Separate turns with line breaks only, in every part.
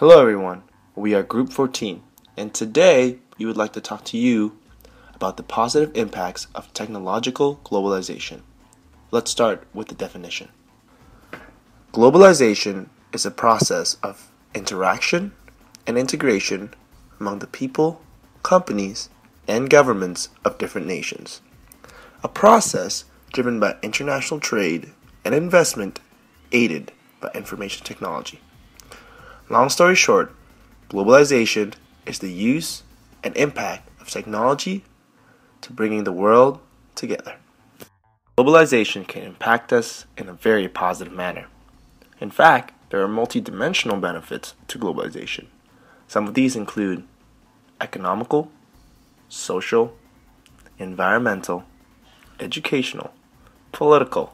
Hello everyone, we are Group 14, and today we would like to talk to you about the positive impacts of technological globalization. Let's start with the definition. Globalization is a process of interaction and integration among the people, companies, and governments of different nations. A process driven by international trade and investment aided by information technology. Long story short, globalization is the use and impact of technology to bringing the world together. Globalization can impact us in a very positive manner. In fact, there are multidimensional benefits to globalization. Some of these include economical, social, environmental, educational, political,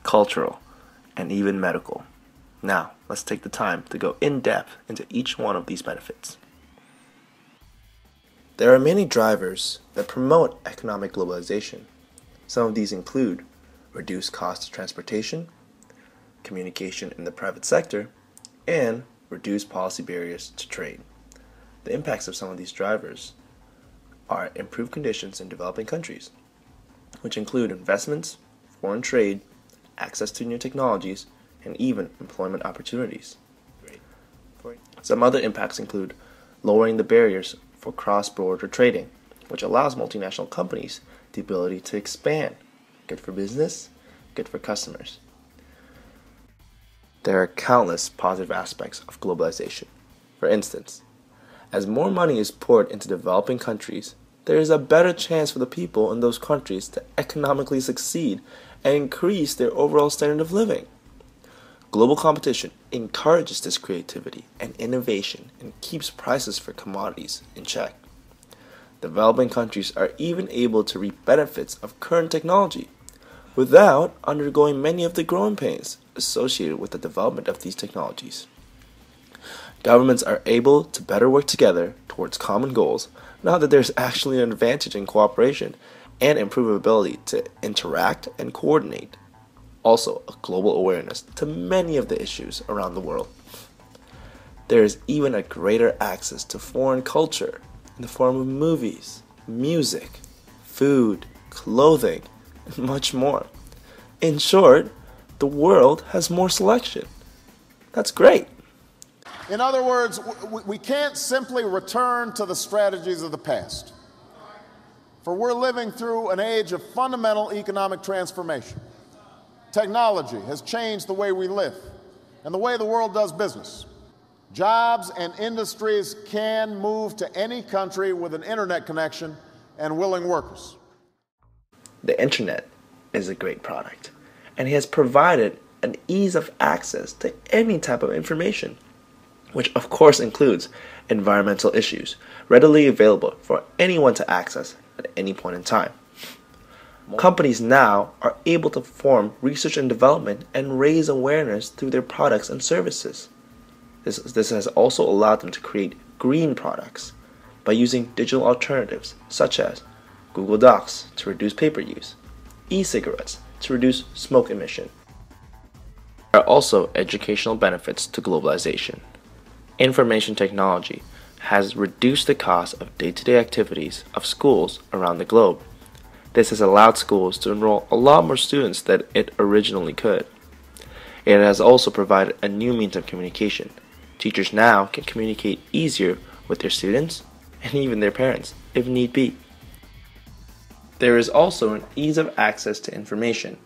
cultural, and even medical. Now, let's take the time to go in depth into each one of these benefits. There are many drivers that promote economic globalization. Some of these include reduced cost of transportation, communication in the private sector, and reduced policy barriers to trade. The impacts of some of these drivers are improved conditions in developing countries, which include investments, foreign trade, access to new technologies, and even employment opportunities. Some other impacts include lowering the barriers for cross-border trading, which allows multinational companies the ability to expand. Good for business, good for customers. There are countless positive aspects of globalization. For instance, as more money is poured into developing countries, there is a better chance for the people in those countries to economically succeed and increase their overall standard of living. Global competition encourages this creativity and innovation and keeps prices for commodities in check. Developing countries are even able to reap benefits of current technology without undergoing many of the growing pains associated with the development of these technologies. Governments are able to better work together towards common goals now that there's actually an advantage in cooperation and improved ability to interact and coordinate. Also, a global awareness to many of the issues around the world. There is even a greater access to foreign culture in the form of movies, music, food, clothing, and much more. In short, the world has more selection. That's great.
In other words, we can't simply return to the strategies of the past, for we're living through an age of fundamental economic transformation. Technology has changed the way we live and the way the world does business. Jobs and industries can move to any country with an internet connection and willing workers.
The internet is a great product, and it has provided an ease of access to any type of information, which of course includes environmental issues, readily available for anyone to access at any point in time. Companies now are able to perform research and development and raise awareness through their products and services. This has also allowed them to create green products by using digital alternatives such as Google Docs to reduce paper use, e-cigarettes to reduce smoke emission. There are also educational benefits to globalization. Information technology has reduced the cost of day-to-day activities of schools around the globe. This has allowed schools to enroll a lot more students than it originally could. It has also provided a new means of communication. Teachers now can communicate easier with their students and even their parents, if need be. There is also an ease of access to information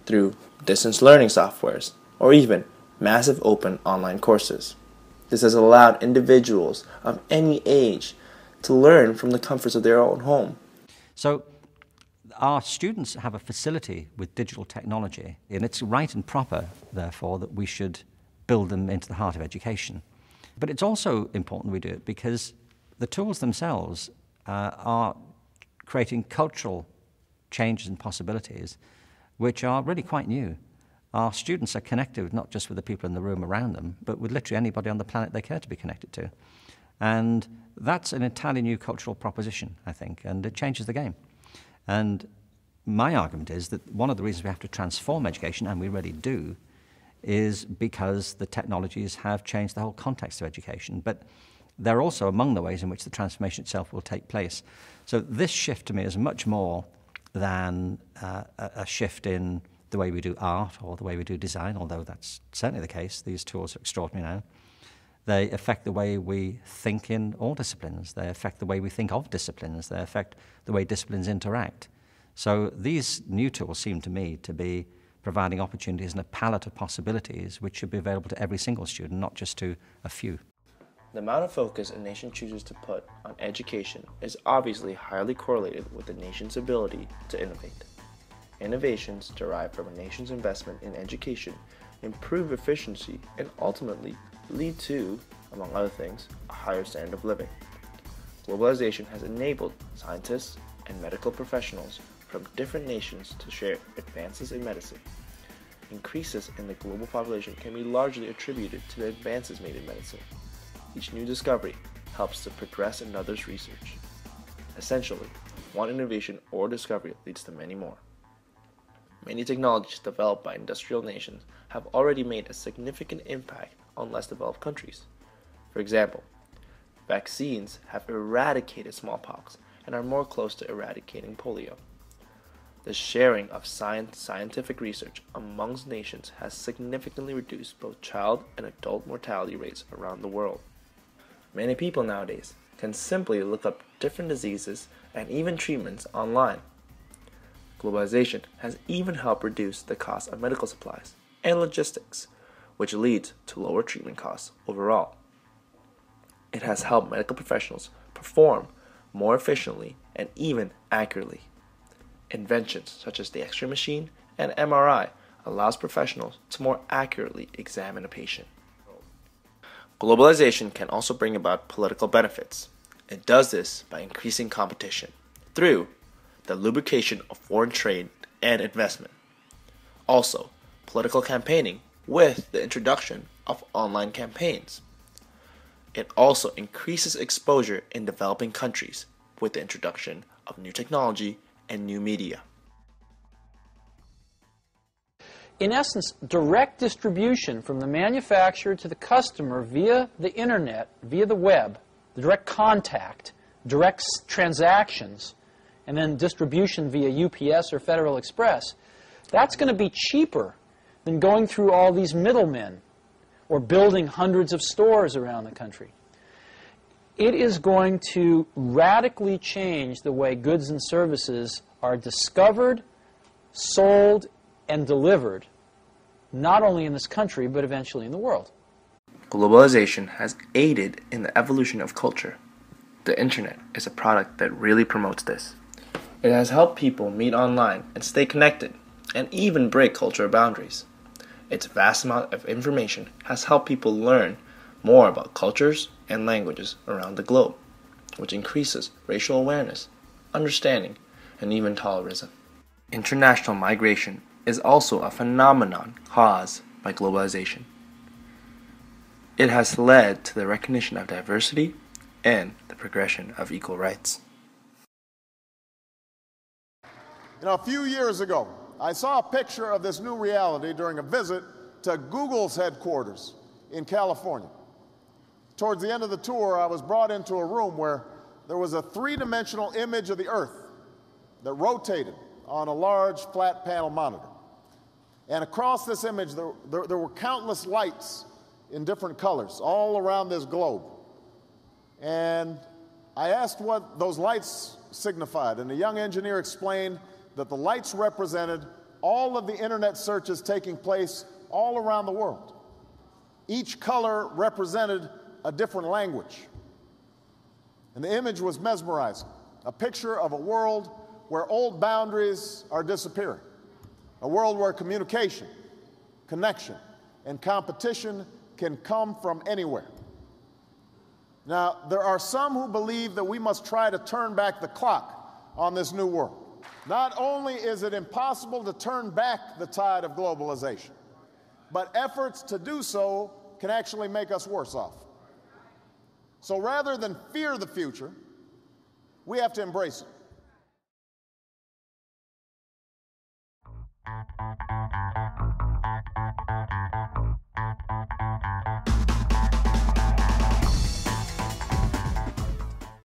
through distance learning softwares or even massive open online courses. This has allowed individuals of any age to learn from the comforts of their own home.
So our students have a facility with digital technology, and it's right and proper, therefore, that we should build them into the heart of education. But it's also important we do it because the tools themselves are creating cultural changes and possibilities which are really quite new. Our students are connected not just with the people in the room around them, but with literally anybody on the planet they care to be connected to. And that's an entirely new cultural proposition, I think, and it changes the game. And my argument is that one of the reasons we have to transform education, and we really do, is because the technologies have changed the whole context of education. But they're also among the ways in which the transformation itself will take place. So this shift to me is much more than a shift in the way we do art or the way we do design, although that's certainly the case. These tools are extraordinary now. They affect the way we think in all disciplines. They affect the way we think of disciplines. They affect the way disciplines interact. So these new tools seem to me to be providing opportunities and a palette of possibilities which should be available to every single student, not just to a few.
The amount of focus a nation chooses to put on education is obviously highly correlated with the nation's ability to innovate. Innovations derived from a nation's investment in education improve efficiency and ultimately lead to, among other things, a higher standard of living. Globalization has enabled scientists and medical professionals from different nations to share advances in medicine. Increases in the global population can be largely attributed to the advances made in medicine. Each new discovery helps to progress another's research. Essentially, one innovation or discovery leads to many more. Many technologies developed by industrial nations have already made a significant impact on less developed countries. For example, vaccines have eradicated smallpox and are more close to eradicating polio. The sharing of scientific research amongst nations has significantly reduced both child and adult mortality rates around the world. Many people nowadays can simply look up different diseases and even treatments online. Globalization has even helped reduce the cost of medical supplies and logistics, which leads to lower treatment costs overall. It has helped medical professionals perform more efficiently and even accurately. Inventions such as the X-ray machine and MRI allows professionals to more accurately examine a patient. Globalization can also bring about political benefits. It does this by increasing competition through the lubrication of foreign trade and investment. Also, political campaigning with the introduction of online campaigns. It also increases exposure in developing countries with the introduction of new technology and new media.
In essence, direct distribution from the manufacturer to the customer via the internet, via the web, the direct contact, direct transactions, and then distribution via UPS or Federal Express, that's going to be cheaper than going through all these middlemen or building hundreds of stores around the country. It is going to radically change the way goods and services are discovered, sold, and delivered, not only in this country, but eventually in the world.
Globalization has aided in the evolution of culture. The internet is a product that really promotes this. It has helped people meet online and stay connected, and even break cultural boundaries. Its vast amount of information has helped people learn more about cultures and languages around the globe, which increases racial awareness, understanding, and even tolerism. International migration is also a phenomenon caused by globalization. It has led to the recognition of diversity and the progression of equal rights.
A few years ago, I saw a picture of this new reality during a visit to Google's headquarters in California. Towards the end of the tour, I was brought into a room where there was a three-dimensional image of the Earth that rotated on a large flat panel monitor. And across this image, there were countless lights in different colors all around this globe. And I asked what those lights signified, and the young engineer explained that the lights represented all of the internet searches taking place all around the world. Each color represented a different language. And the image was mesmerizing, a picture of a world where old boundaries are disappearing, a world where communication, connection, and competition can come from anywhere. Now, there are some who believe that we must try to turn back the clock on this new world. Not only is it impossible to turn back the tide of globalization, but efforts to do so can actually make us worse off. So rather than fear the future, we have to embrace it.